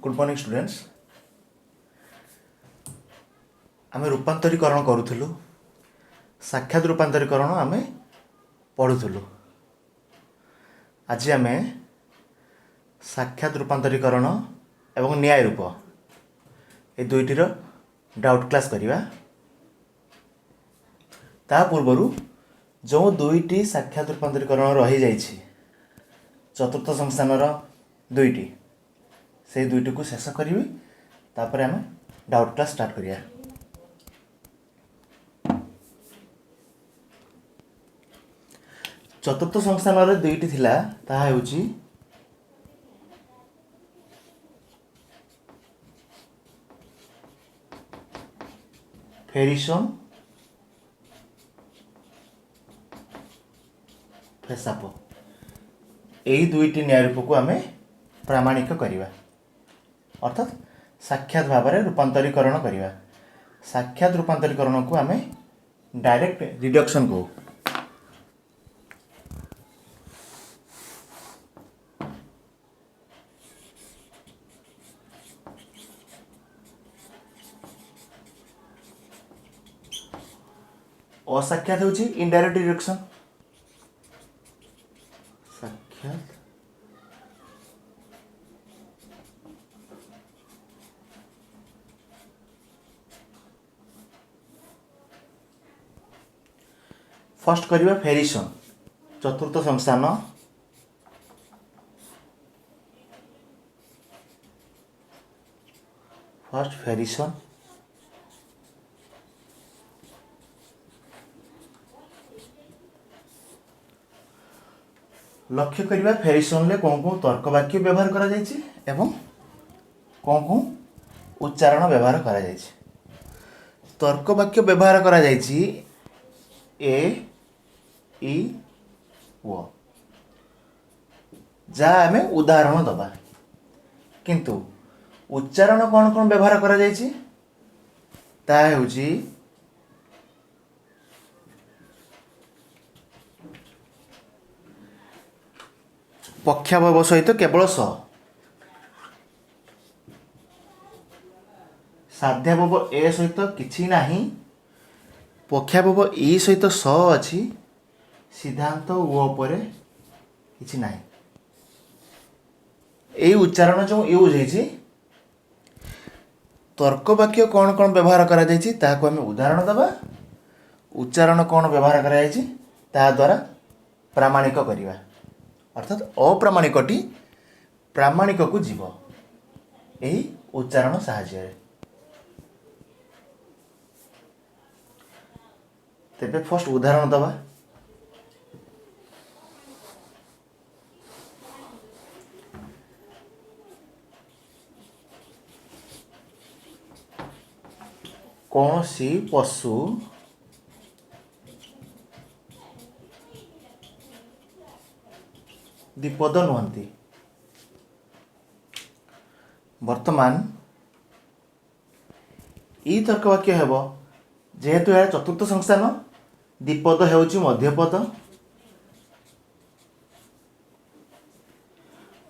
Good morning students. आम रूपांतरीकरण करूँ साक्षात रूपांतरीकरण आम पढ़ुलु। आज आम साक्षात रूपांतरीकरण एवं न्याय रूप ये दुईटर डाउट क्लास करवा। ता पूर्वर जो दुईटी साक्षात रूपांतरीकरण रही जाइछि चतुर्थ संस्थानर दुईटी से दुईटी को शेष करी तापर आम डाउट क्लास स्टार्ट करिया। चतुर्थ संस्थान दुईटी थिला ताहा हेउची फेरिसन फेसाप। यही दुईटी न्याय रूप को आम प्रामाणिक करवा अर्थात साक्षात भाव में रूपांतरीकरण करवा। साक्षात रूपांतरीकरण को आम डायरेक्ट रिडक्शन को असाक्षात होची इनडायरेक्ट रिडक्शन। साक्षात फर्स्ट करवा फेरिसन चतुर्थ संस्थान फर्स्ट फेरिसन लक्ष्य करवा फेरिसन ले कौन कौन तर्क वाक्य व्यवहार करा जायछि एवं कौन कौन उच्चारण व्यवहार करा जायछि। तर्क वाक्य व्यवहार करा जायछि ए ई ओ जा आम उदाहरण दबा, किंतु उच्चारण कौन कौन व्यवहार करा जायछि ता हेउछि पक्षावयव सहित केवल स, साध्यावयव ए सहित किछि नाही, पक्षावयव ई सहित स अछि, सिद्धांत ओ पर किछि नाही। एई उच्चारण जो यूज होइछि तर्क वाक्य कौन कौन व्यवहार करा जायछि ताको हम उदाहरण दबा, उच्चारण कौन व्यवहार करा जायछि ता द्वारा प्रामाणिक करिवा अर्थात अप्रामाणिकटी प्रामाणिक को जीव यही उच्चारण साहाय्य। तेबे फर्स्ट उदाहरण दबा। कौन सी पशु द्विपद नुहंती। वर्तमान ई तर्क वाक्य हेब जेहेतु यह चतुर्थ संस्थान द्विपद हेउची मध्यपद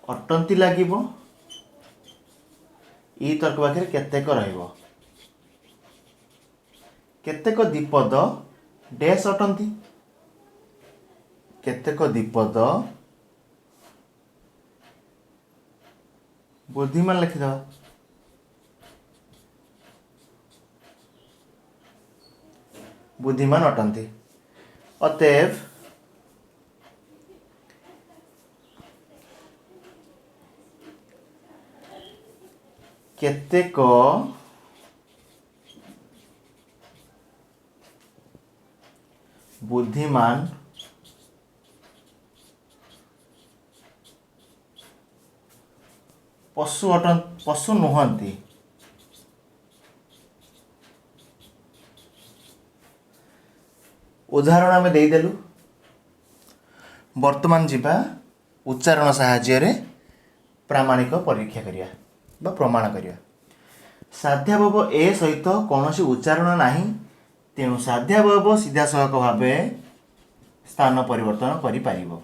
अटंती लागिबो ई तर्क वाक्य केतेक रहइबो केतेक द्विपद डैश अटंती केतेक द्विपद बुद्धिमान लिखिद बुद्धिमान अटंती। अतएव केतेक बुद्धिमान पशु नुहंती। उदाहरण आम देदेलु। वर्तमान जीवा उच्चारण साहाय्य प्रामाणिक परीक्षा करिया बा प्रमाण करिया। साध्यावयव ए सहित कौन उच्चारण नाही तेणु साध्यावयव सीधासलख भाव स्थान परिवर्तन करि पारिबो।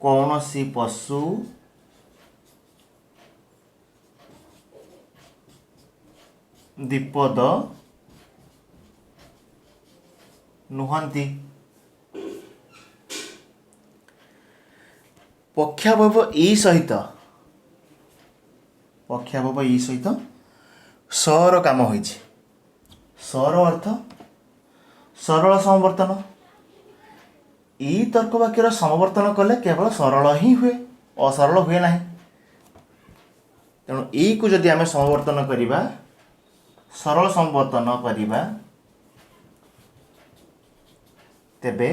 कौन सी पशु ଦ୍ୱିପଦ ନୁହନ୍ତି। ପକ୍ଷାବୟବ ଇ ସହିତ ସର କାମ ହୋଇଛି। ସର ଅର୍ଥ ସରଳ ସମବର୍ତ୍ତନ। ଇ ତର୍କ ବାକ୍ୟର ସମବର୍ତ୍ତନ କଲେ କେବଳ ସରଳ ହିଁ ହୁଏ, ଅସରଳ ହୁଏ ନାହିଁ। ତେଣୁ ଇ କୁ ଯଦି ଆମେ ସମବର୍ତ୍ତନ କରିବା, ସରଳ ସମବର୍ତ୍ତନ କରିବା, ତେବେ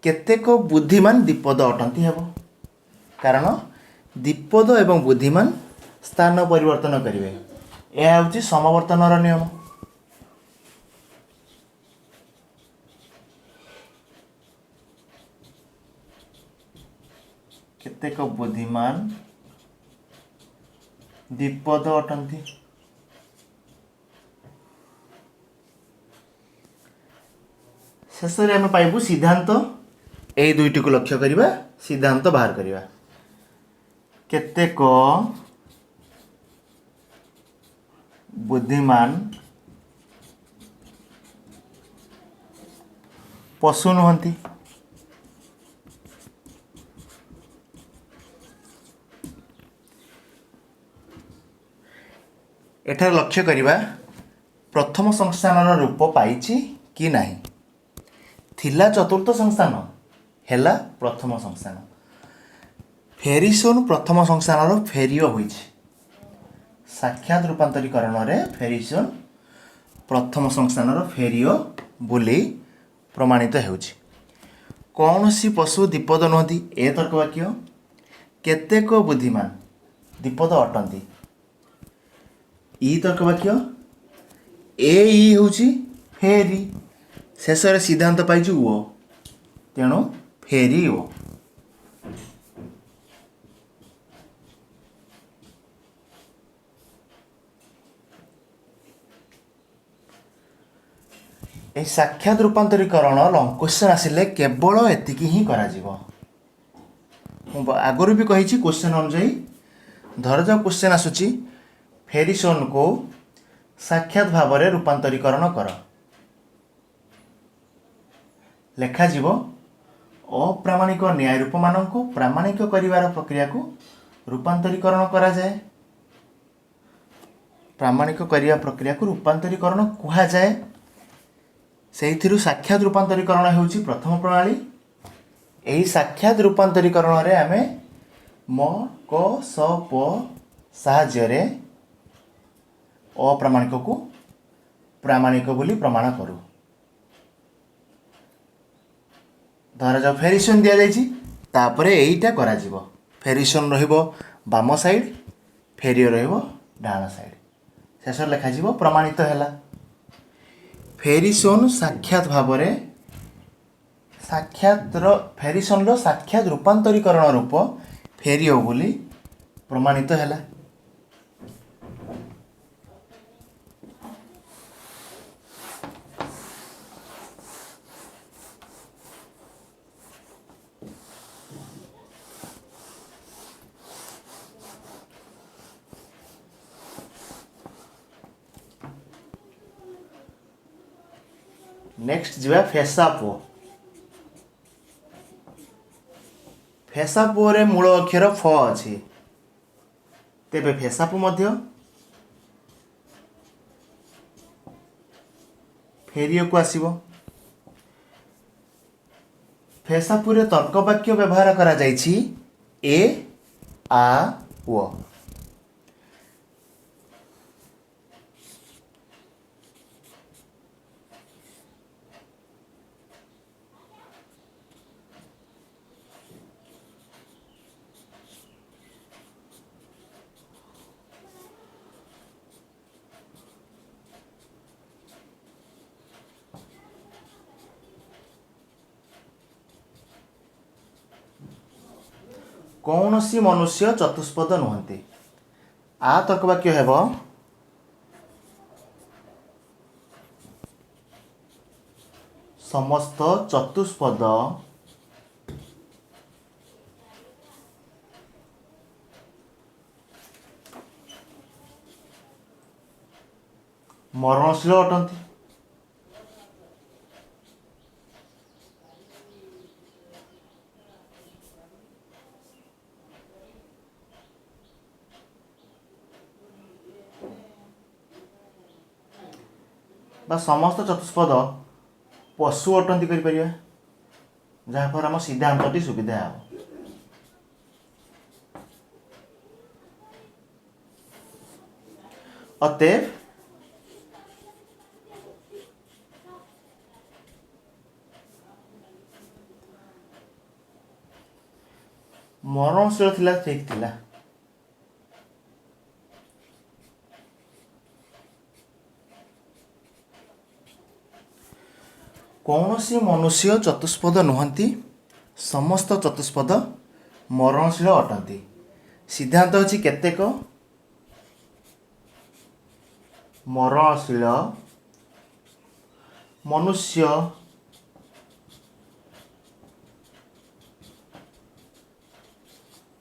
କେତେକ ବୁଦ୍ଧିମାନ ଦ୍ୱିପଦ ଅଟନ୍ତି ହେବ। କାରଣ ଦ୍ୱିପଦ ଏବଂ ବୁଦ୍ଧିମାନ ସ୍ଥାନ ପରିବର୍ତ୍ତନ କରିବେ। ଏହା ହେଉଛି ସମବର୍ତ୍ତନର ନିୟମ। କେତେକ ବୁଦ୍ଧିମାନ ଦ୍ୱିପଦ ଅଟନ୍ତି। ଶେଷରେ ଆମେ ପାଇବୁ ସିଦ୍ଧାନ୍ତ। ଏହି ଦୁଇଟିକୁ ଲକ୍ଷ୍ୟ କରିବା, ସିଦ୍ଧାନ୍ତ ବାହାର କରିବା। କେତେକ ବୁଦ୍ଧିମାନ ପଶୁ ନୁହନ୍ତି। ଏଠାରେ ଲକ୍ଷ୍ୟ କରିବା ପ୍ରଥମ ସଂସ୍ଥାନର ରୂପ ପାଇଛି କି ନାହିଁ। ଥିଲା ଚତୁର୍ଥ ସଂସ୍ଥାନ, ହେଲା ପ୍ରଥମ ସଂସ୍ଥାନ। ଫେରିସନ୍ ପ୍ରଥମ ସଂସ୍ଥାନର ଫେରିଓ ହୋଇଛି। ସାକ୍ଷାତ ରୂପାନ୍ତରୀକରଣରେ ଫେରିସନ୍ ପ୍ରଥମ ସଂସ୍ଥାନର ଫେରିଓ ବୋଲି ପ୍ରମାଣିତ ହେଉଛି। କୌଣସି ପଶୁ ଦ୍ୱିପଦ ନୁହନ୍ତି, ଏ ତର୍କ ବାକ୍ୟ। କେତେକ ବୁଦ୍ଧିମାନ ଦ୍ୱିପଦ ଅଟନ୍ତି, ଇ ତର୍କ ବାକ୍ୟ। ଇ ହେଉଛି ଫେରି। ଶେଷରେ ସିଦ୍ଧାନ୍ତ ପାଇଛୁ ଓ, ତେଣୁ ଫେରି ଓ। এই ସାକ୍ଷାତ ରୂପାନ୍ତରୀକରଣ ଲଙ୍ଗ କ୍ୱେଶ୍ଚନ୍ ଆସିଲେ କେବଳ ଏତିକି ହିଁ କରାଯିବ। ମୁଁ ଆଗରୁ ବି କହିଛି କ୍ୱେଶ୍ଚନ୍ ଅନୁଯାୟୀ। ଧରାଯାଉ କ୍ୱେଶ୍ଚନ୍ ଆସୁଛି ଫେରିସନ୍କୁ ସାକ୍ଷାତ ଭାବରେ ରୂପାନ୍ତରୀକରଣ କର। ଲେଖାଯିବ ଅପ୍ରାମାଣିକ ନ୍ୟାୟ ରୂପମାନଙ୍କୁ ପ୍ରାମାଣିକ କରିବାର ପ୍ରକ୍ରିୟାକୁ ରୂପାନ୍ତରୀକରଣ କରାଯାଏ। ପ୍ରାମାଣିକ କରିବା ପ୍ରକ୍ରିୟାକୁ ରୂପାନ୍ତରୀକରଣ କୁହାଯାଏ। ସେଇଥିରୁ ସାକ୍ଷାତ ରୂପାନ୍ତରୀକରଣ ହେଉଛି ପ୍ରଥମ ପ୍ରଣାଳୀ। ଏହି ସାକ୍ଷାତ ରୂପାନ୍ତରୀକରଣରେ ଆମେ ମ କ ସ ପ ସାହାଯ୍ୟରେ ଅପ୍ରାମାଣିକକୁ ପ୍ରାମାଣିକ ବୋଲି ପ୍ରମାଣ କରୁ। ଧରାଯାଉ ଫେରିସନ୍ ଦିଆଯାଇଛି, ତାପରେ ଏଇଟା କରାଯିବ। ଫେରିସନ୍ ରହିବ ବାମ ସାଇଡ଼୍, ଫେରିଓ ରହିବ ଡାହାଣ ସାଇଡ଼୍। ଶେଷରେ ଲେଖାଯିବ ପ୍ରମାଣିତ ହେଲା। ଫେରିସନ୍ ସାକ୍ଷାତ ଭାବରେ ଫେରିସନ୍ର ସାକ୍ଷାତ ରୂପାନ୍ତରୀକରଣ ରୂପ ଫେରିଓ ବୋଲି ପ୍ରମାଣିତ ହେଲା। ନେକ୍ସଟ ଯିବା ଫେସାପୋ। ଫେସାପୋରେ ମୂଳ ଅକ୍ଷର ଫ ଅଛି, ତେବେ ଫେସାପୋ ମଧ୍ୟ ଫେରିଓକୁ ଆସିବ। ଫେସାପୋରେ ତର୍କ ବାକ୍ୟ ବ୍ୟବହାର କରାଯାଇଛି ଏ ଆ ଓ। କୌଣସି ମନୁଷ୍ୟ ଚତୁଷ୍ପଦ ନୁହନ୍ତି। ଆ ତର୍କ ବାକ୍ୟ ହେବ ସମସ୍ତ ଚତୁଷ୍ପଦ ମରଣଶୀଳ ଅଟନ୍ତି। ବା ସମସ୍ତ ଚତୁଷ୍ପଦ ପଶୁ ଅଟନ୍ତି କରିପାରିବା, ଯାହାଫଳରେ ଆମ ସିଦ୍ଧାନ୍ତଟି ସୁବିଧା ହେବ। ଅତଏବ ମରଣଶୀଳ ଥିଲା ଠିକ୍ ଥିଲା। କୌଣସି ମନୁଷ୍ୟ ଚତୁଷ୍ପଦ ନୁହନ୍ତି, ସମସ୍ତ ଚତୁଷ୍ପଦ ମରଣଶୀଳ ଅଟନ୍ତି। ସିଦ୍ଧାନ୍ତ ହେଉଛି କେତେକ ମରଣଶୀଳ ମନୁଷ୍ୟ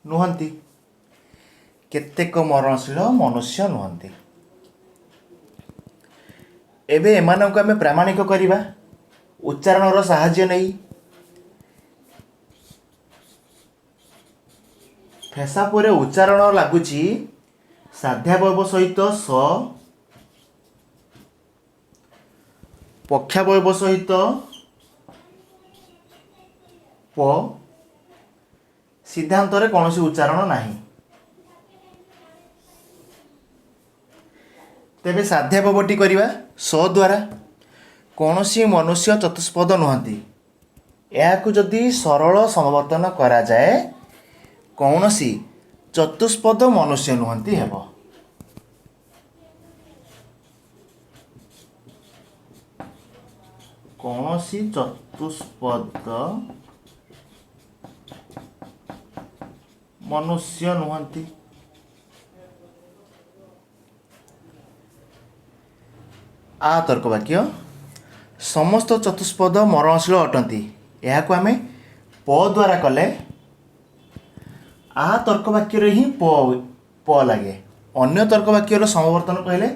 ନୁହନ୍ତି, କେତେକ ମରଣଶୀଳ ମନୁଷ୍ୟ ନୁହନ୍ତି। ଏବେ ଏମାନଙ୍କୁ ଆମେ ପ୍ରାମାଣିକ କରିବା ଉଚ୍ଚାରଣର ସାହାଯ୍ୟ ନେଇ। ଫେସାପରେ ଉଚ୍ଚାରଣ ଲାଗୁଛି ସାଧ୍ୟାବୟବ ସହିତ ସ, ପକ୍ଷାବୟବ ସହିତ ପ, ସିଦ୍ଧାନ୍ତରେ କୌଣସି ଉଚ୍ଚାରଣ ନାହିଁ। ତେବେ ସାଧ୍ୟାବୟବଟି କରିବା ସ ଦ୍ୱାରା। କୌଣସି ମନୁଷ୍ୟ ଚତୁଷ୍ପଦ ନୁହନ୍ତି, ଏହାକୁ ଯଦି ସରଳ ସମବର୍ତ୍ତନ କରାଯାଏ କୌଣସି ଚତୁଷ୍ପଦ ମନୁଷ୍ୟ ନୁହନ୍ତି ହେବ। କୌଣସି ଚତୁଷ୍ପଦ ମନୁଷ୍ୟ ନୁହନ୍ତି। ଆ ତର୍କ ବାକ୍ୟ ସମସ୍ତ ଚତୁଷ୍ପଦ ମରଣଶୀଳ ଅଟନ୍ତି, ଏହାକୁ ଆମେ ପ ଦ୍ୱାରା କଲେ ଆ ତର୍କ ବାକ୍ୟରେ ହିଁ ପ ଲାଗେ। ଅନ୍ୟ ତର୍କ ବାକ୍ୟର ସମବର୍ତ୍ତନ କହିଲେ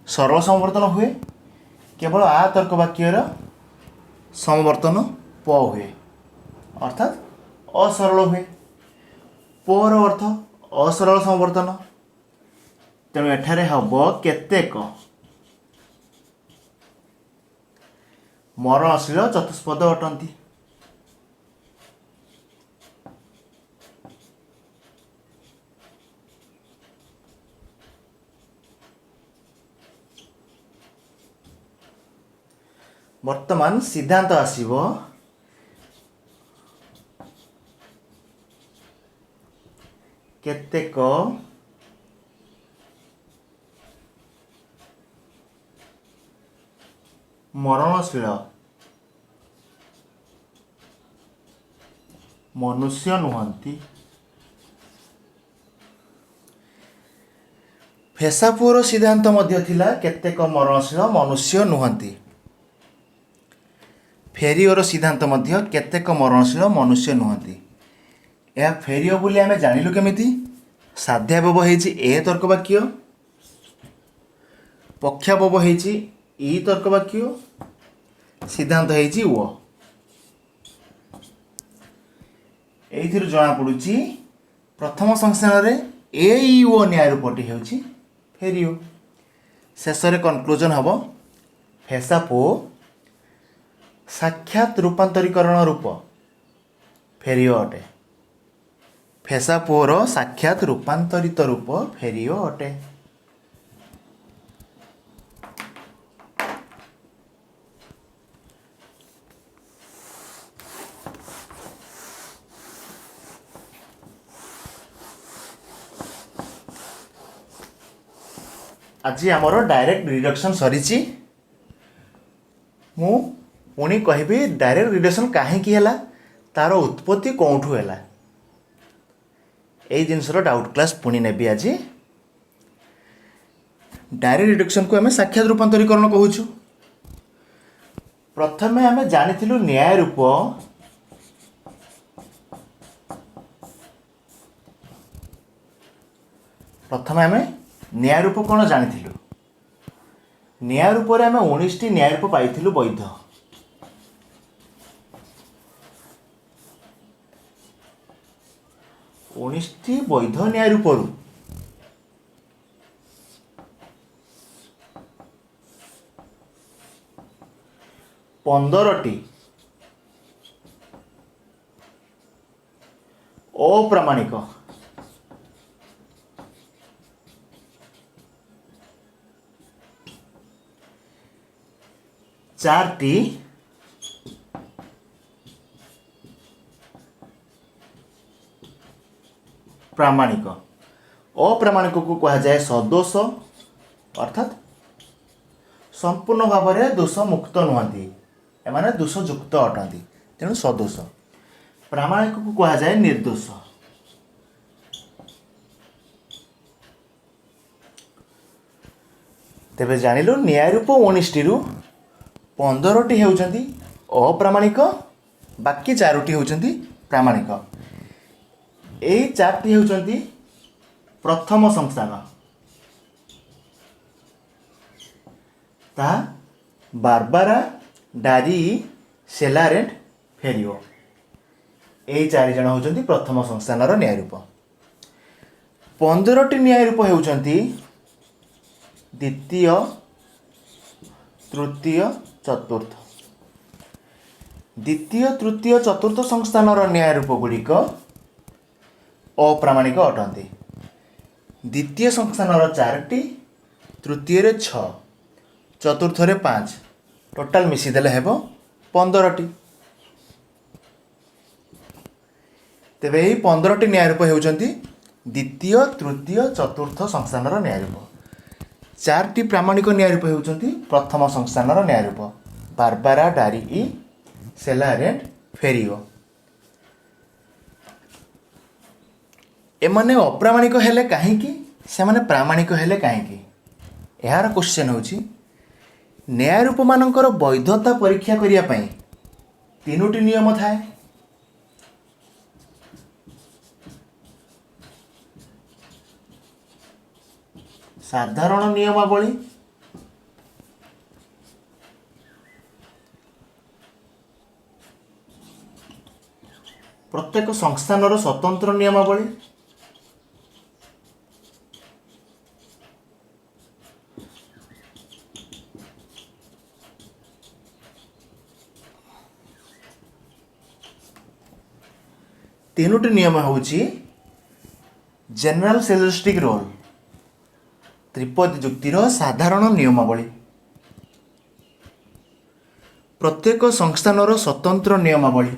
ସରଳ ସମବର୍ତ୍ତନ ହୁଏ, କେବଳ ଆ ତର୍କ ବାକ୍ୟର ସମବର୍ତ୍ତନ ପ ହୁଏ, ଅର୍ଥାତ୍ ଅସରଳ ହୁଏ। ପର ଅର୍ଥ ଅସରଳ ସମବର୍ତ୍ତନ, ତେଣୁ ଏଠାରେ ହେବ କେତେକ ମରଣଶୀଳ ଚତୁଷ୍ପଦ ଅଟନ୍ତି। ବର୍ତ୍ତମାନ ସିଦ୍ଧାନ୍ତ ଆସିବ କେତେକ ମରଣଶୀଳ ମନୁଷ୍ୟ ନୁହନ୍ତି। ଫେସାପୁଅର ସିଦ୍ଧାନ୍ତ ମଧ୍ୟ ଥିଲା କେତେକ ମରଣଶୀଳ ମନୁଷ୍ୟ ନୁହନ୍ତି। ଫେରିଓର ସିଦ୍ଧାନ୍ତ ମଧ୍ୟ କେତେକ ମରଣଶୀଳ ମନୁଷ୍ୟ ନୁହନ୍ତି। ଏହା ଫେରିଓ ବୋଲି ଆମେ ଜାଣିଲୁ କେମିତି? ସାଧ୍ୟାବୟବ ହେଇଛି ଏ ତର୍କ ବାକ୍ୟ, ପକ୍ଷାବୟବ ହେଇଛି ଇ ତର୍କ ବାକ୍ୟ, ସିଦ୍ଧାନ୍ତ ହେଇଛି ଅ। ଏଇଥିରୁ ଜଣାପଡ଼ୁଛି ପ୍ରଥମ ସଂସ୍ଥାନରେ ଏ ଇ ଓ ନ୍ୟାୟ ରୂପଟି ହେଉଛି ଫେରିଓ। ଶେଷରେ କନକ୍ଲୁଜନ ହେବ ଫେସାପୋ ସାକ୍ଷାତ ରୂପାନ୍ତରୀକରଣ ରୂପ ଫେରିଓ ଅଟେ। ଫେସାପୋର ସାକ୍ଷାତ ରୂପାନ୍ତରିତ ରୂପ ଫେରିଓ ଅଟେ। ଆଜି ଆମର ଡାଇରେକ୍ଟ ରିଡକ୍ସନ୍ ସରିଛି। ମୁଁ ପୁଣି କହିବି ଡାଇରେକ୍ଟ ରିଡକ୍ସନ୍ କାହିଁକି ହେଲା, ତା'ର ଉତ୍ପତ୍ତି କେଉଁଠୁ ହେଲା, ଏଇ ଜିନିଷର ଡାଉଟ୍ କ୍ଲାସ୍ ପୁଣି ନେବି ଆଜି। ଡାଇରେକ୍ଟ ରିଡକ୍ସନ୍କୁ ଆମେ ସାକ୍ଷାତ ରୂପାନ୍ତରୀକରଣ କହୁଛୁ। ପ୍ରଥମେ ଆମେ ଜାଣିଥିଲୁ ନ୍ୟାୟ ରୂପ, ପ୍ରଥମେ ଆମେ ନ୍ୟାୟ ରୂପ କ'ଣ ଜାଣିଥିଲୁ? न्याय रूप में आम 19 न्याय रूप पाइलु वैध। 19 वैध न्याय रूप 15टी अप्रामाणिक, 4टी प्रामाणिक। अप्रामाणिक को कहा जाए सदोष, अर्थात संपूर्ण भाव में दोष मुक्त नुहति, एमाने दोषयुक्त अटंती, तेणु सदोष। प्रामाणिक को कहा जाए निर्दोष। तेबे जानिलु न्याय रूप 19 रु 15टी होउचंती अप्रामाणिक, बाकी 4टी होउचंती प्रामाणिक। एई 4टी होउचंती प्रथम संस्थान, ता बारबारा, डारी, सेलारेंट, फेरियो। यही 4 जन होउचंती प्रथम संस्थानर न्याय रूप। 15टी न्याय रूप होउचंती द्वितीय, तृतीय, चतुर्थ। द्वितीय, तृतीय, चतुर्थ संस्थानर न्याय रूप गुड़िक अप्रामाणिक अटंती। द्वितीय संस्थानर 4टी, तृतीय 6, चतुर्थ 5, टोटाल मिसीदेले हेबो 15टी। तेबे यही 15टी न्याय रूप होउचंती द्वितीय, तृतीय, चतुर्थ संस्थानर न्याय रूप। 4टी प्रामाणिक न्याय रूप होउचंती प्रथम संस्थानर न्याय रूप, बारबारा, डारी, सेलारेंट, फेरियो। एमाने अप्रामाणिक हेले काहेकि, से माने प्रामाणिक हेले काहेकि, यार क्वेश्चन होउची न्याय रूप मानकर वैधता परीक्षा करिया पई 3टी नियम थाए। साधारण नियमावली, प्रत्येक संस्थानर स्वतंत्र नियमावली, तीनोटी नियम होउची जनरल सिलोजिस्टिक रूल, त्रिपदी जुक्तिर साधारण नियमावली, प्रत्येक संस्थानर स्वतंत्र नियमावली,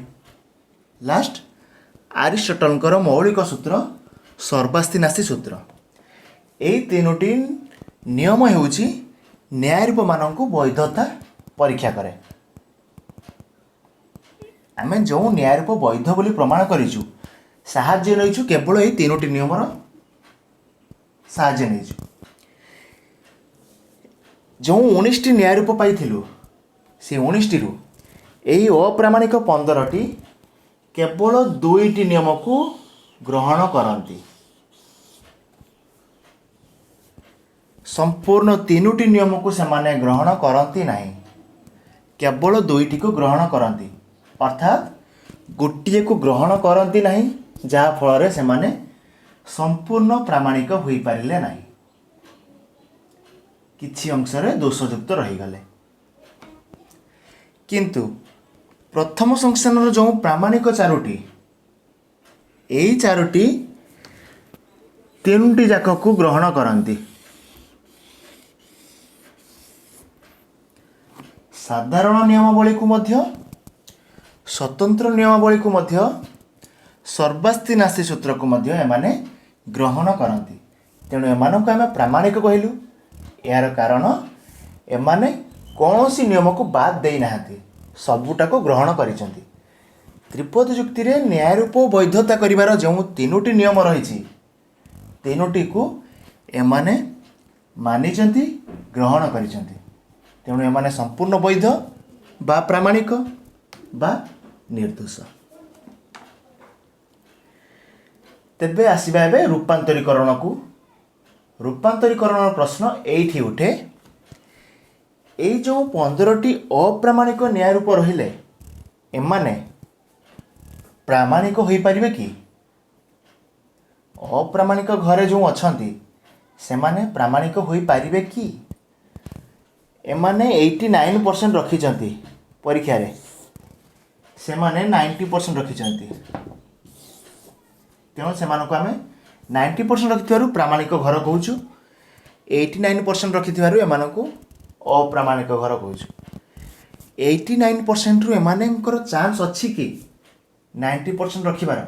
लास्ट अरिस्टोटलकर मौलिक सूत्र सर्वास्तिनासी सूत्र। यही 3टी नियम होउची न्याय रूप मानक वैधता परीक्षा करे। आम जो न्याय रूप वैध बोली प्रमाण करिछु साहाय्य नैछु केवल यही 3टी नियमर साहाय्य नैछु। जो 19टी न्याय रूप पाइथिलु से 19 रु यही अप्रामाणिक 15टी केवल 2टी नियम को ग्रहण करती, संपूर्ण 3टी नियम को सेमाने ग्रहण करती नहीं, केवल 2टी को ग्रहण करती, अर्थात गोटे को ग्रहण करती नहीं, जहाँ फल से माने संपूर्ण प्रामाणिक हो पारिले नहीं, किछि अंशरे दोषयुक्त रहीगले। किंतु प्रथम संस्थानर जो प्रामाणिक 4टी, यही 4टी 3टी जाक को ग्रहण करती। साधारण नियमावली को मध्य, स्वतंत्र नियमावली को मध्य, सर्वास्तिनासी सूत्र को मध्य एमाने ग्रहण करती। तेणु एमानक आमे प्रामाणिक कहलु। यार कारण एमाने कौनसी नियम को बाद दे नाहांती, सबुटा को ग्रहण करिसेंती। त्रिपदी जुक्ति रे न्याय रूप वैधता करिवार जो 3टी नियम रही, 3टी को एमाने मानिचंती, ग्रहण करिसेंती। तेणु एमाने संपूर्ण वैध बा प्रामाणिक बा निर्दोष। तेबे आसीबा एबे रूपांतरीकरण को। रूपांतरीकरण प्रश्न एठी उठे, ଏଇ ଯେଉଁ 15ଟି ଅପ୍ରାମାଣିକ ନ୍ୟାୟ ରୂପ ରହିଲେ ଏମାନେ ପ୍ରାମାଣିକ ହୋଇପାରିବେ କି? ଅପ୍ରାମାଣିକ ଘରେ ଯେଉଁ ଅଛନ୍ତି ସେମାନେ ପ୍ରାମାଣିକ ହୋଇପାରିବେ କି? ଏମାନେ 89% ରଖିଛନ୍ତି ପରୀକ୍ଷାରେ, ସେମାନେ 90% ରଖିଛନ୍ତି। ତେଣୁ ସେମାନଙ୍କୁ ଆମେ 90% ରଖିଥିବାରୁ ପ୍ରାମାଣିକ ଘର କହୁଛୁ, 89% ରଖିଥିବାରୁ ଏମାନଙ୍କୁ ଅପ୍ରାମାଣିକ ଘର କହୁଛୁ। 89%ରୁ ଏମାନଙ୍କର ଚାନ୍ସ ଅଛି କି 90% ରଖିବାର?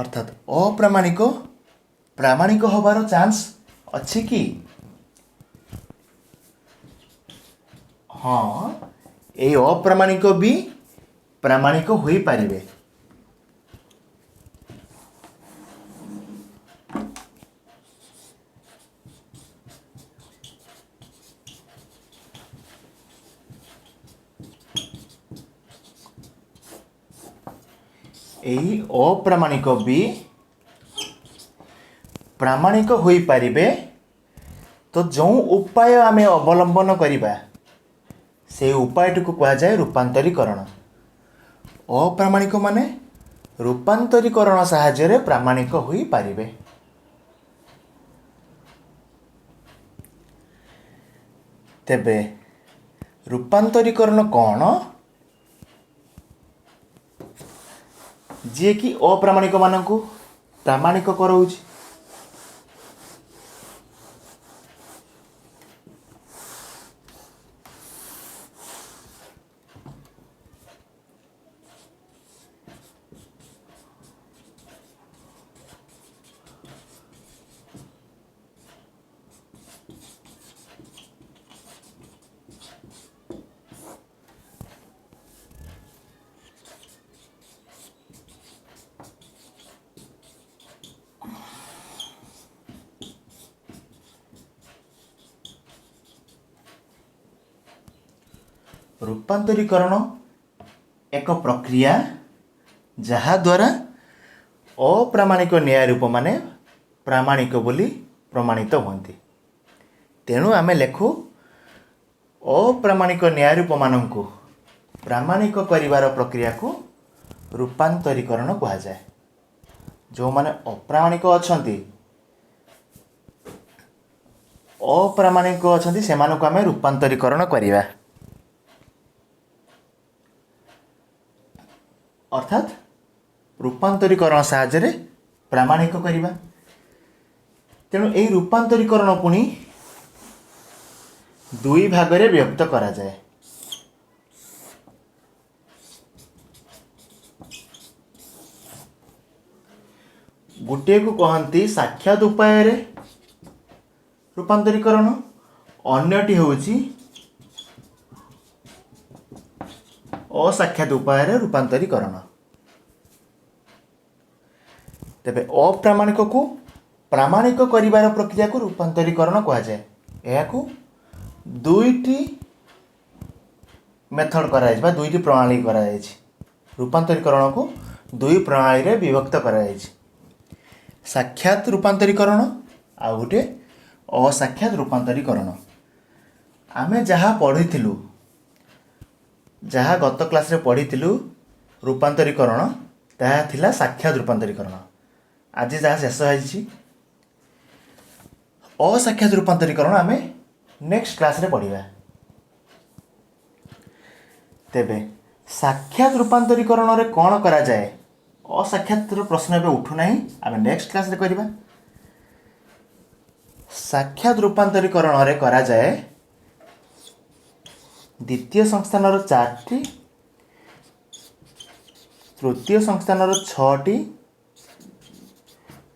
ଅର୍ଥାତ୍ ଅପ୍ରାମାଣିକ ପ୍ରାମାଣିକ ହେବାର ଚାନ୍ସ ଅଛି କି? ହଁ, ଏଇ ଅପ୍ରାମାଣିକ ବି ପ୍ରାମାଣିକ ହୋଇପାରିବେ। ଏହି ଅପ୍ରାମାଣିକ ବି ପ୍ରାମାଣିକ ହୋଇପାରିବେ। ତ ଯେଉଁ ଉପାୟ ଆମେ ଅବଲମ୍ବନ କରିବା ସେହି ଉପାୟଟିକୁ କୁହାଯାଏ ରୂପାନ୍ତରୀକରଣ। ଅପ୍ରାମାଣିକ ମାନେ ରୂପାନ୍ତରୀକରଣ ସାହାଯ୍ୟରେ ପ୍ରାମାଣିକ ହୋଇପାରିବେ। ତେବେ ରୂପାନ୍ତରୀକରଣ କ'ଣ? ଯିଏକି ଅପ୍ରାମାଣିକ ମାନଙ୍କୁ ପ୍ରାମାଣିକ କରାଉଛି। ରୂପାନ୍ତରୀକରଣ ଏକ ପ୍ରକ୍ରିୟା ଯାହାଦ୍ୱାରା ଅପ୍ରାମାଣିକ ନ୍ୟାୟ ରୂପମାନେ ପ୍ରାମାଣିକ ବୋଲି ପ୍ରମାଣିତ ହୁଅନ୍ତି। ତେଣୁ ଆମେ ଲେଖୁ ଅପ୍ରାମାଣିକ ନ୍ୟାୟ ରୂପମାନଙ୍କୁ ପ୍ରାମାଣିକ କରିବାର ପ୍ରକ୍ରିୟାକୁ ରୂପାନ୍ତରୀକରଣ କୁହାଯାଏ। ଯେଉଁମାନେ ଅପ୍ରାମାଣିକ ଅଛନ୍ତି ସେମାନଙ୍କୁ ଆମେ ରୂପାନ୍ତରୀକରଣ କରିବା। ଅର୍ଥାତ୍ ରୂପାନ୍ତରୀକରଣ ସାହାଯ୍ୟରେ ପ୍ରାମାଣିକ କରିବା। ତେଣୁ ଏହି ରୂପାନ୍ତରୀକରଣ ପୁଣି ଦୁଇ ଭାଗରେ ବିଭକ୍ତ କରାଯାଏ। ଗୋଟିଏକୁ କହନ୍ତି ସାକ୍ଷାତ ଉପାୟରେ ରୂପାନ୍ତରୀକରଣ, ଅନ୍ୟଟି ହେଉଛି ଅସାକ୍ଷାତ ଉପାୟରେ ରୂପାନ୍ତରୀକରଣ। ତେବେ ଅପ୍ରାମାଣିକକୁ ପ୍ରାମାଣିକ କରିବାର ପ୍ରକ୍ରିୟାକୁ ରୂପାନ୍ତରୀକରଣ କୁହାଯାଏ। ଏହାକୁ ଦୁଇଟି ମେଥଡ଼ କରାଯାଇଛି ବା ଦୁଇଟି ପ୍ରଣାଳୀ କରାଯାଇଛି। ରୂପାନ୍ତରୀକରଣକୁ ଦୁଇ ପ୍ରଣାଳୀରେ ବିଭକ୍ତ କରାଯାଇଛି। ସାକ୍ଷାତ ରୂପାନ୍ତରୀକରଣ ଆଉ ଗୋଟିଏ ଅସାକ୍ଷାତ ରୂପାନ୍ତରୀକରଣ। ଆମେ ଯାହା ପଢ଼ିଥିଲୁ, ଯାହା ଗତ କ୍ଲାସ୍ରେ ପଢ଼ିଥିଲୁ ରୂପାନ୍ତରୀକରଣ, ତାହା ଥିଲା ସାକ୍ଷାତ ରୂପାନ୍ତରୀକରଣ। ଆଜି ଯାହା ଶେଷ ହେଇଛି ଅସାକ୍ଷାତ ରୂପାନ୍ତରୀକରଣ ଆମେ ନେକ୍ସଟ କ୍ଲାସ୍ରେ ପଢ଼ିବା। ତେବେ ସାକ୍ଷାତ ରୂପାନ୍ତରୀକରଣରେ କ'ଣ କରାଯାଏ? ଅସାକ୍ଷାତର ପ୍ରଶ୍ନ ଏବେ ଉଠୁନାହିଁ, ଆମେ ନେକ୍ସଟ କ୍ଲାସ୍ରେ କରିବା। ସାକ୍ଷାତ ରୂପାନ୍ତରୀକରଣରେ କରାଯାଏ ଦ୍ୱିତୀୟ ସଂସ୍ଥାନର 4ଟି, ତୃତୀୟ ସଂସ୍ଥାନର 6ଟି,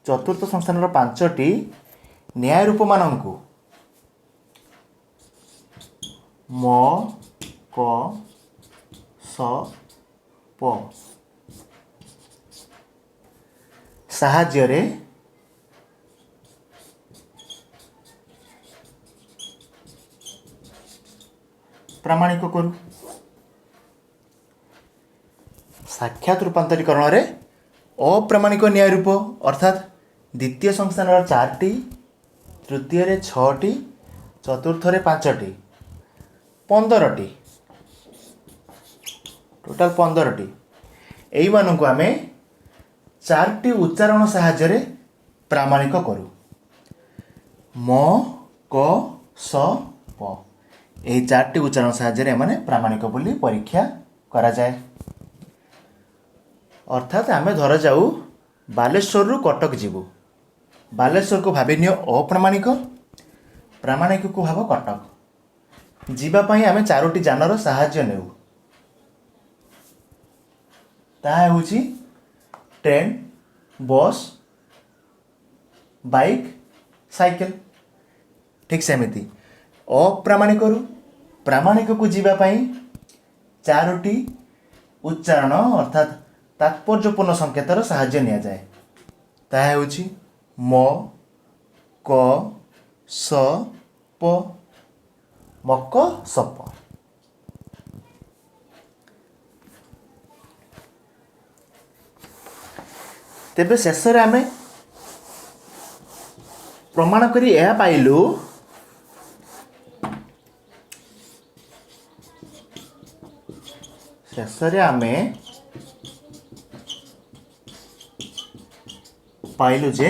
ଚତୁର୍ଥ ସଂସ୍ଥାନର 5ଟି ନ୍ୟାୟ ରୂପମାନଙ୍କୁ ମ, କ, ସ, ପ ସାହାଯ୍ୟରେ ପ୍ରାମାଣିକ କରୁ। ସାକ୍ଷାତ ରୂପାନ୍ତରୀକରଣରେ ଅପ୍ରାମାଣିକ ନ୍ୟାୟ ରୂପ ଅର୍ଥାତ୍ ଦ୍ୱିତୀୟ ସଂସ୍ଥାନର 4ଟି, ତୃତୀୟରେ 6ଟି, ଚତୁର୍ଥରେ 5ଟି, 15ଟି, ଟୋଟାଲ 15ଟି। ଏଇମାନଙ୍କୁ ଆମେ 4ଟି ଉଚ୍ଚାରଣ ସାହାଯ୍ୟରେ ପ୍ରାମାଣିକ କରୁ। ମ, କ, ସ, ପ। ଏହି 4ଟି ଉଚ୍ଚାରଣ ସାହାଯ୍ୟରେ ଏମାନେ ପ୍ରାମାଣିକ ବୋଲି ପରୀକ୍ଷା କରାଯାଏ। ଅର୍ଥାତ୍ ଆମେ ଧରାଯାଉ ବାଲେଶ୍ୱରରୁ କଟକ ଯିବୁ। ବାଲେଶ୍ୱରକୁ ଭାବି ନିଅ ଅପ୍ରାମାଣିକ, ପ୍ରାମାଣିକକୁ ଭାବ କଟକ। ଯିବା ପାଇଁ ଆମେ 4ଟି ଯାନର ସାହାଯ୍ୟ ନେଉ। ତାହା ହେଉଛି ଟ୍ରେନ୍, ବସ୍, ବାଇକ୍, ସାଇକେଲ। ଠିକ୍ ସେମିତି ଅପ୍ରାମାଣିକରୁ ପ୍ରାମାଣିକକୁ ଯିବା ପାଇଁ 4ଟି ଉଚ୍ଚାରଣ ଅର୍ଥାତ୍ ତାତ୍ପର୍ଯ୍ୟପୂର୍ଣ୍ଣ ସଂକେତର ସାହାଯ୍ୟ ନିଆଯାଏ। ତାହା ହେଉଛି ମ, କ, ସ, ପ। ମକ, ସପ। ତେବେ ଶେଷରେ ଆମେ ପ୍ରମାଣ କରି ଏହା ପାଇଲୁ ଯେ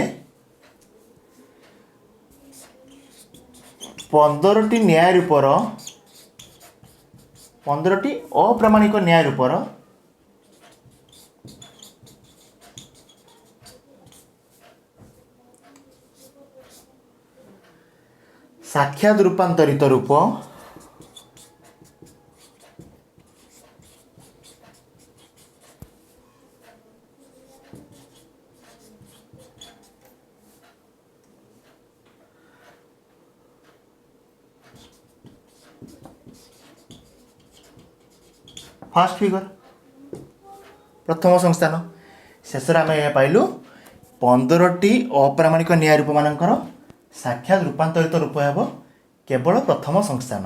15ଟି ନ୍ୟାୟ ରୂପର 15ଟି ଅପ୍ରାମାଣିକ ନ୍ୟାୟ ରୂପର ସାକ୍ଷାତ ରୂପାନ୍ତରିତ ରୂପ ଫାର୍ଷ୍ଟ ଫିଗର ପ୍ରଥମ ସଂସ୍ଥାନ। ଶେଷରେ ଆମେ ଏହା ପାଇଲୁ 15ଟି ଅପ୍ରାମାଣିକ ନ୍ୟାୟ ରୂପମାନଙ୍କର ସାକ୍ଷାତ ରୂପାନ୍ତରିତ ରୂପ ହେବ କେବଳ ପ୍ରଥମ ସଂସ୍ଥାନ।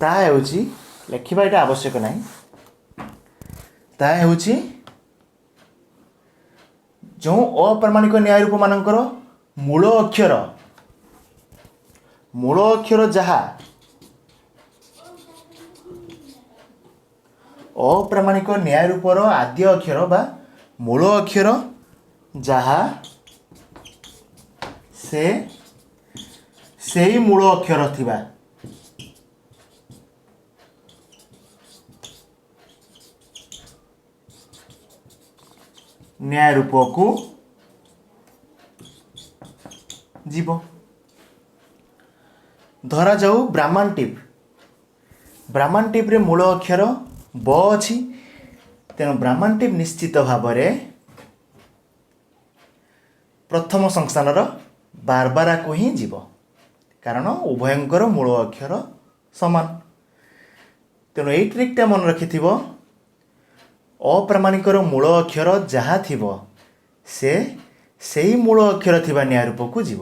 ତାହା ହେଉଛି ଲେଖିବା ଏଇଟା ଆବଶ୍ୟକ ନାହିଁ। ତାହା ହେଉଛି ଯେଉଁ ଅପ୍ରାମାଣିକ ନ୍ୟାୟ ରୂପମାନଙ୍କର ମୂଳ ଅକ୍ଷର ଯାହା ଅପ୍ରାମାଣିକ ନ୍ୟାୟ ରୂପର ଆଦ୍ୟ ଅକ୍ଷର ବା ମୂଳ ଅକ୍ଷର ଯାହା ସେହି ମୂଳ ଅକ୍ଷର ଥିବା ନ୍ୟାୟ ରୂପକୁ ଯିବ। ଧରାଯାଉ ବ୍ରାହ୍ମଣ ଟିପ୍ରେ ମୂଳ ଅକ୍ଷର ବ ଅଛି। ତେଣୁ ବ୍ରାହ୍ମଣ ଟିପ୍ ନିଶ୍ଚିତ ଭାବରେ ପ୍ରଥମ ସଂସ୍ଥାନର ବାରବାରାକୁ ହିଁ ଯିବ, କାରଣ ଉଭୟଙ୍କର ମୂଳ ଅକ୍ଷର ସମାନ। ତେଣୁ ଏଇ ଟ୍ରିକ୍ଟା ମନେ ରଖିଥିବ, ଅପ୍ରାମାଣିକର ମୂଳ ଅକ୍ଷର ଯାହା ଥିବ ସେହି ମୂଳ ଅକ୍ଷର ଥିବା ନ୍ୟାୟ ରୂପକୁ ଯିବ।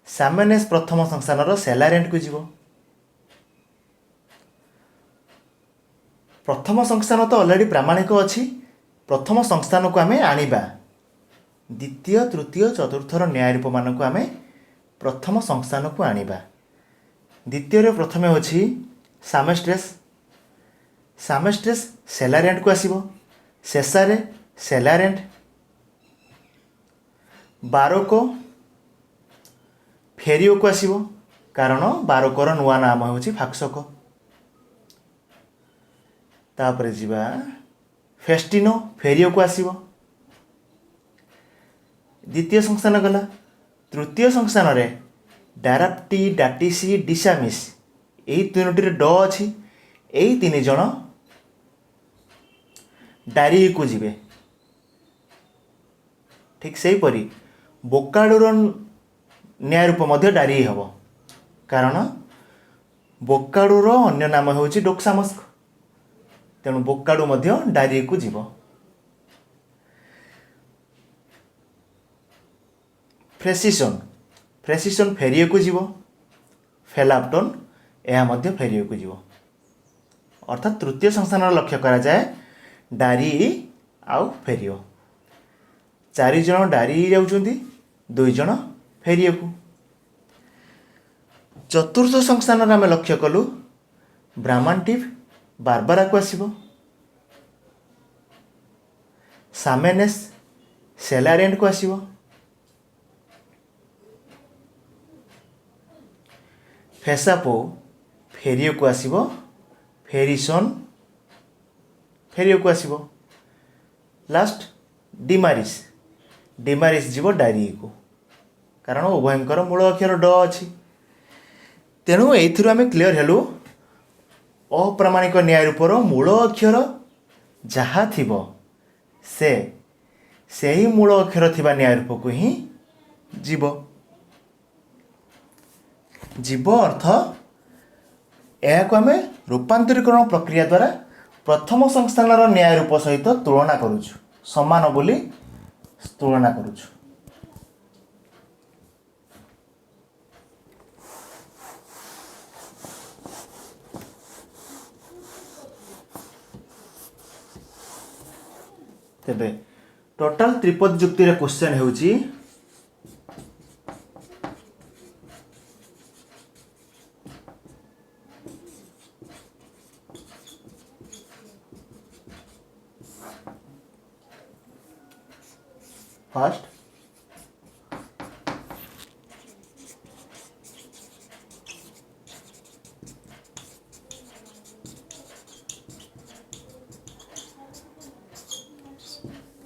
ସାମେନେସ୍ ପ୍ରଥମ ସଂସ୍ଥାନର ସେଲାରେଣ୍ଟକୁ ଯିବ। ପ୍ରଥମ ସଂସ୍ଥାନ ତ ଅଲରେଡ଼ି ପ୍ରାମାଣିକ ଅଛି। ପ୍ରଥମ ସଂସ୍ଥାନକୁ ଆମେ ଆଣିବା। ଦ୍ୱିତୀୟ, ତୃତୀୟ, ଚତୁର୍ଥର ନ୍ୟାୟ ରୂପମାନଙ୍କୁ ଆମେ ପ୍ରଥମ ସଂସ୍ଥାନକୁ ଆଣିବା। ଦ୍ୱିତୀୟରେ ପ୍ରଥମେ ଅଛି ସାମେଷ୍ଟ୍ରେସ୍ ସେଲାରେଣ୍ଟକୁ ଆସିବ। ଶେଷରେ ସେଲାରେଣ୍ଟ। ବାରୋକ ଫେରିଓକୁ ଆସିବ, କାରଣ ବାରୋକର ନୂଆ ନାମ ହେଉଛି ଫାକ୍ସକ। ତାପରେ ଯିବା ଫେଷ୍ଟିନୋ ଫେରିଓକୁ ଆସିବ। ଦ୍ୱିତୀୟ ସଂସ୍ଥାନ ଗଲା। ତୃତୀୟ ସଂସ୍ଥାନରେ ଡାରାପ୍ଟି, ଡାଟିସି, ଡିସାମିସ୍ ଏହି 3ଟିରେ ଡ ଅଛି। ଏହି 3 ଜଣ ଡାରିକୁ ଯିବେ। ଠିକ୍ ସେହିପରି ବୋକାଡୁର ନ୍ୟାୟ ରୂପ ମଧ୍ୟ ଡାରି ହେବ, କାରଣ ବୋକାଡୁର ଅନ୍ୟ ନାମ ହେଉଛି ଡୋକ୍ସାମସ୍କ। ତେଣୁ ବୋକାଡୁ ମଧ୍ୟ ଡାରିକୁ ଯିବ। ଫ୍ରେସିସନ୍ ଫେରିଓକୁ ଯିବ। ଫେଲାପ୍ଟୋନ୍ ଏହା ମଧ୍ୟ ଫେରିଓକୁ ଯିବ। ଅର୍ଥାତ୍ ତୃତୀୟ ସଂସ୍ଥାନର ଲକ୍ଷ୍ୟ କରାଯାଏ ଡାରି ଆଉ ଫେରିଓ। 4 जण डारी जाउछंती 2 जण फेरिएको। चतुर्थ संस्थान आम लक्ष्य कलु ब्राह्मणटिव बारबारा को आसीबो, सामेनेस सेलारेंट को आसीबो, फेसापो फेरियो को आसीबो, फेरिसन फेरियो को आसीबो, लास्ट डिमारिस डिमारिस जीवो डायरी को, कारण उभयंकर मूल अक्षर ड अछि। तेणु एथिरु आमे क्लियर हेलु अप्रामाणिक न्याय रूपर मूल अक्षर जहाँ थिबो से सही मूल अक्षर थिबा न्याय रूप को ही जीव। जीव अर्थ यह को आमे रूपांतरीकरण प्रक्रिया द्वारा प्रथम संस्थानर न्याय रूप सहित तुलना करूछु, समान बोली तुलना करूछु। तेबे टोटल त्रिपद जुक्ति रे क्वेश्चन हेउची फर्स्ट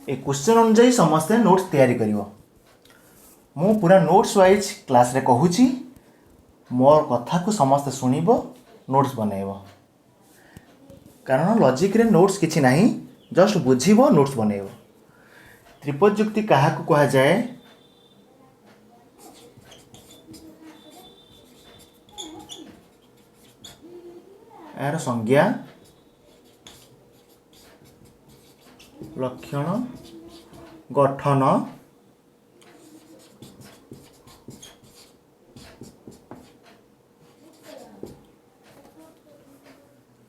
ए क्वेश्चन अनुसार समस्ते नोट्स तैयारी करिवो। मु पूरा नोट्स वाइज क्लास रे कहूची, मोर कथा को समस्ते सुनिबो, नोट्स बनेइबो। कारण लॉजिक रे नोट्स किछि नाही, जस्ट बुझिबो नोट्स बनेइबो। त्रिपद जुक्ति कहा को कहा जाए? यार संज्ञा लक्षण गठन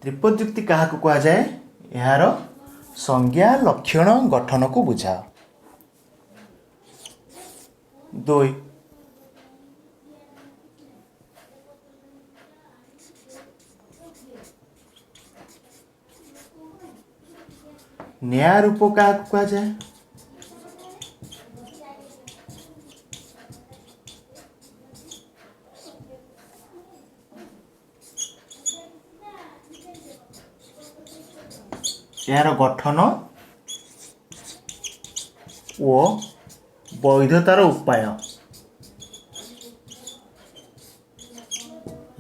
त्रिपद जुक्ति कहा को कहा जाए? यार संज्ञा लक्षण गठन को बुझा। 2 न्याय रूप क्या कहा जाए? यार गठन ओ वैधतार उपाय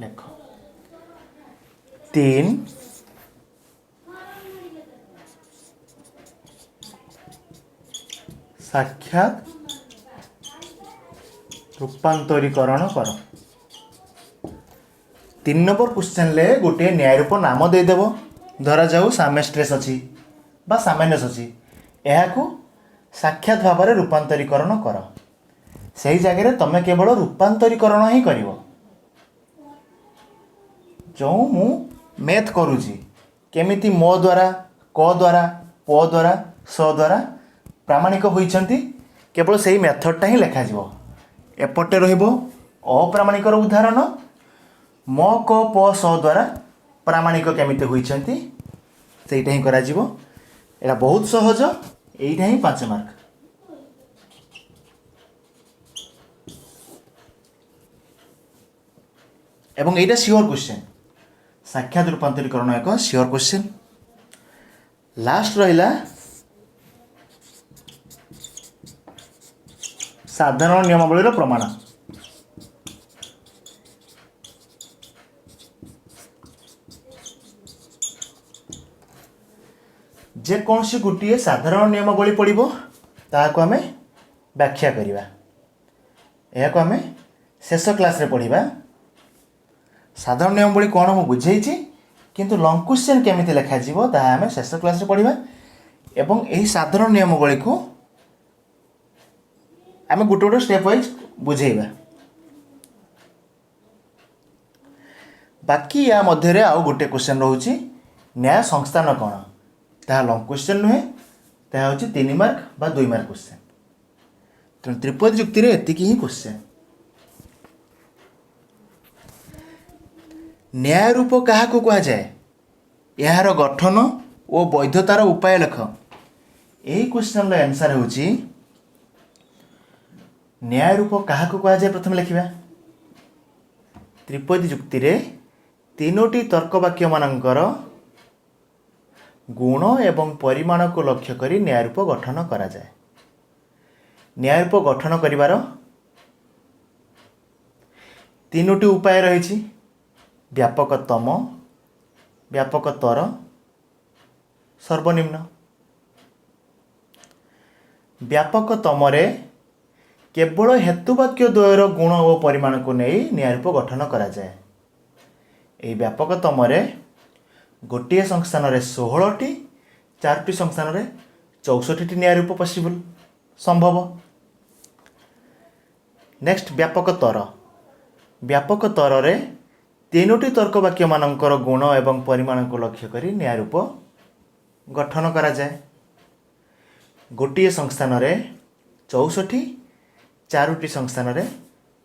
लेख। 3 साक्षात रूपांतरीकरण कर। 3 नंबर क्वेश्चन ले गोटे न्याय रूप नाम दे देबो। धरा जाऊ सामेस्ट्रेस अछि बा सामान्यस अछि, यह को साक्षात भाव में रूपांतरीकरण कर। सही जगह तमें केवल रूपांतरीकरण ही करिवो। जो मु मैथ करूची केमिति मो द्वारा क द्वारा प द्वारा स द्वारा प्रामाणिक होइछंती, केवल सही मेथडटा ही लेखा जीवो। एपटे रहिबो अप्रामाणिकर उदाहरण, म क प स द्वारा प्रामाणिक केमिति होइछंती सेटा ही करा जीवो। एटा बहुत सहज, एटा ही 5 मार्क। एवं एटा श्योर क्वेश्चन, साक्षात रूपांतरीकरण एक श्योर क्वेश्चन। लास्ट रहिला साधारण नियमावली प्रमाण। जे कौन सी गोटे साधारण नियमावली पड़ो ताको आमे व्याख्या करिबा। यह को आमे शेष क्लास रे पढ़िबा। साधारण नियमावली कौन मु बुझेइछि, किंतु लॉन्ग क्वेश्चन केमिति लेखा जीवो ता आमे शेष क्लास रे पढ़िबा। एवं एही साधारण नियमावली को आमे गोटे गोटे स्टेप वाइज बुझेइबा। बाकी या मध्य रे आउ गोटे क्वेश्चन रहउछि, न्याय संस्थान कौन? ता लॉन्ग क्वेश्चन नुहे, ता होछि 3 मार्क बा 2 मार्क क्वेश्चन। तेणु त्रिपदी जुक्ति रे एतिकी ही क्वेश्चन। न्याय रूप क्या कह जाए यार गठन और वैधतार उपाय लेख। यही क्वेश्चन आंसर होची न्याय रूप क्या कह जाए। प्रथम लिखा त्रिपदी जुक्ति रे तीनोटी तर्क वाक्य मानकर गुण एवं परिमाण को लक्ष्य करी न्याय रूप गठन करा जाए। न्याय रूप गठन करिवार तीनोटी उपाय रही व्यापकतम, व्यापकतर, सर्वनिम्न। व्यापकतम रे केवल हेतुवाक्य द्वयर गुण और परिमाण को नहीं न्याय रूप गठन करा जाए। यही व्यापकतम रे गोटे संस्थान रे 16टी, 4टी संस्थान रे 64टी न्याय रूप पॉसिबल संभव। नेक्स्ट व्यापकतर। व्यापकतर रे तीनोटी तर्क वाक्य मानकर गुण एवं परिमाण को लक्ष्य करी न्याय रूप गठन करा जाए। गोटे संस्थान रे 64, 4टी संस्थान रे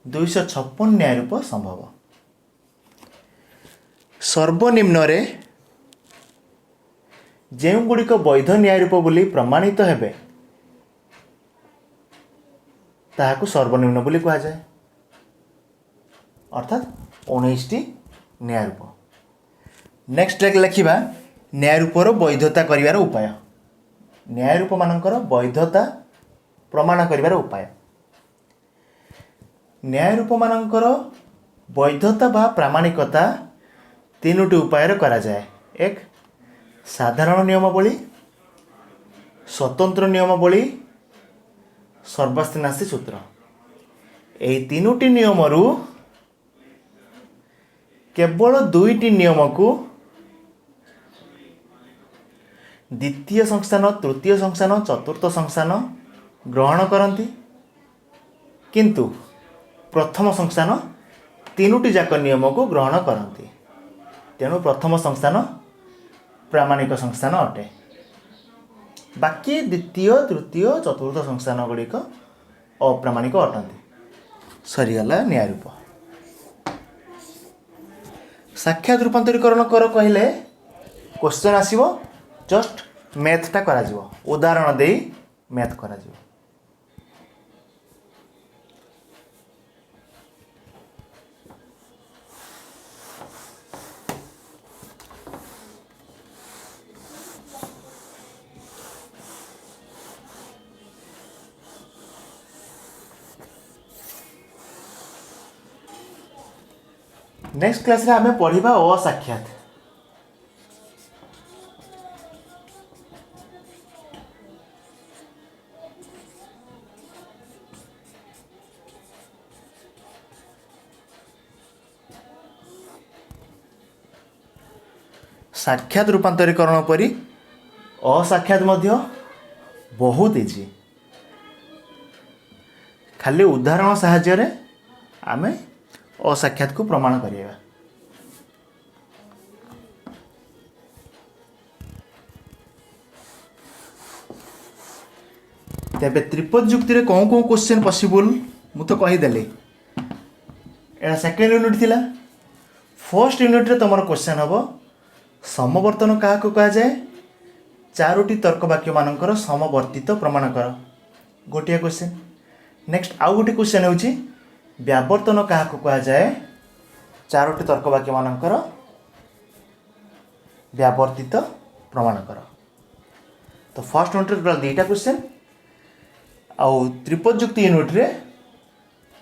256 न्याय रूप संभव। सर्वनिम्न रे ଯେଉଁ ଗୁଡ଼ିକ वैध न्याय रूप बोली प्रमाणित हेबे ताहाकु सर्वनिम्न बोली कहा जाए। अर्थात 19टी न्याय रूप। नेक्स्ट लिखा न्याय रूपर वैधता करिवार उपाय। न्याय रूप मानकर वैधता प्रमाण करिवार उपाय। न्याय रूप मानकर वैधता बा प्रामाणिकता तीनोटी उपाय करा जाए। एक साधारण नियमावली, स्वतंत्र नियमावली, सर्वस्तिनाशी सूत्र। यही तीनोटी नियम रु केवल 2टी नियम को द्वितीय संस्थान, तृतीय संस्थान, चतुर्थ संस्थान ग्रहण करती, किंतु प्रथम संस्थान तीनोटी जाक नियम को ग्रहण करती। तेणु प्रथम संस्थान प्रामाणिक संस्थान अटे। बाकी द्वितीय, तृतीय, चतुर्थ संस्थान गुड़िक अप्रामाणिक अटंती। सरीगला न्याय रूप। साक्षात रूपांतरीकरण कर कहले क्वेश्चन आसीबो, जस्ट मैथटा करा जिवो, उदाहरण दे मैथ करा जिवो। नेक्स्ट क्लास रे हमें पढ़िबा असाक्षात। साक्षात रूपांतरीकरण परी असाक्षात मध्य बहुत इजी। खाली उदाहरण साहाय्य रे आमे असाक्षात को प्रमाण करिएगा। तेबे त्रिपद जुक्ति रे कौन कौन क्वेश्चन पॉसिबल मु तो कही देली। एटा सेकेंड यूनिट थिला। फर्स्ट यूनिट रे तमर क्वेश्चन हबो समवर्तन क्या कह जाए। 4टी तर्क वाक्य मानकर समवर्तित प्रमाण कर, गोटिया क्वेश्चन। नेक्स्ट आउ गोटे क्वेश्चन होची व्यावर्तन क्या कह जाए। 4टी तर्क वाक्य मानकर व्यावर्तित प्रमाण कर। तो फर्स्ट यूनिट रे 2टा क्वेश्चन आउ त्रिपद जुक्ति यूनिट रे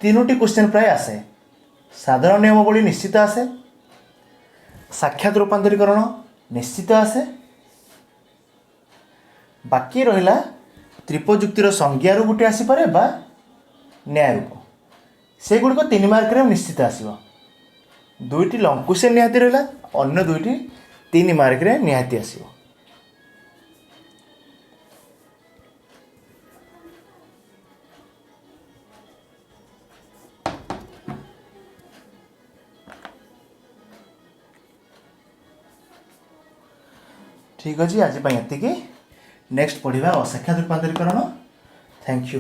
3टी क्वेश्चन प्राय आसे। साधारण नियमावली निश्चित आसे, साक्षात रूपांतरीकरण निश्चित आसे, बाकी रहिला त्रिपद जुक्तिर संज्ञारू गोटे आसीपरे बा न्याय रूप, से गुड़िक 3 मार्क रे निश्चित आसीबो। 2टी लंग क्वेश्चन निहाती रहिला, अन्य 2टी 3 मार्क रे निहाती आसीबो। ठीक अच्छे आज एति। नेक्स्ट पढ़ा असाक्षात रूपांतरीकरण। Thank you.